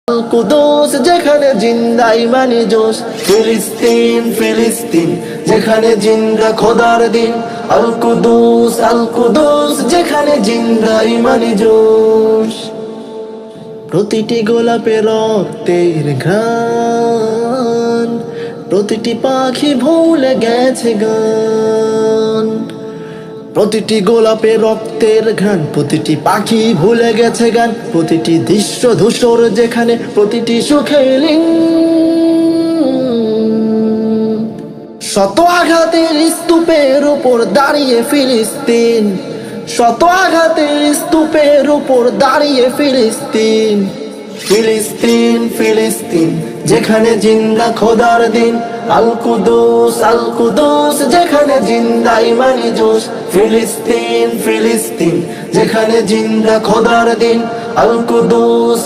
আল কুদুস যেখানে জিন্দা ইমানি জোশ, ফিলিস্তিন ফিলিস্তিন যেখানে জিন্দা খোদার দিন। আল কুদুস যেখানে জিন্দা ইমানি জোশ। প্রতিটি গোলাপে রক্তের ঘ্রাণ, প্রতিটি পাখি ভুলে গেছে গান। প্রতিটি গোলাপে রক্তের ঘ্রাণ, প্রতিটি পাখি ভুলে গেছে গান। প্রতিটি দৃশ্য ধূসর যেখানে, প্রতিটি সুখে লীন। শত আঘাতের স্তূপের উপর দাঁড়িয়ে ফিলিস্তিন, শত আঘাতের স্তূপের উপর দাঁড়িয়ে ফিলিস্তিন। ফিলিস্তিন ফিলিস্তিন যেখানে জিন্দা খোদার দিন। আল কুদুস যেখানে জিন্দা ইমানি জোশ, ফিলিস্তিন ফিলিস্তিন যেখানে জিন্দা খোদার দিন। আল কুদুস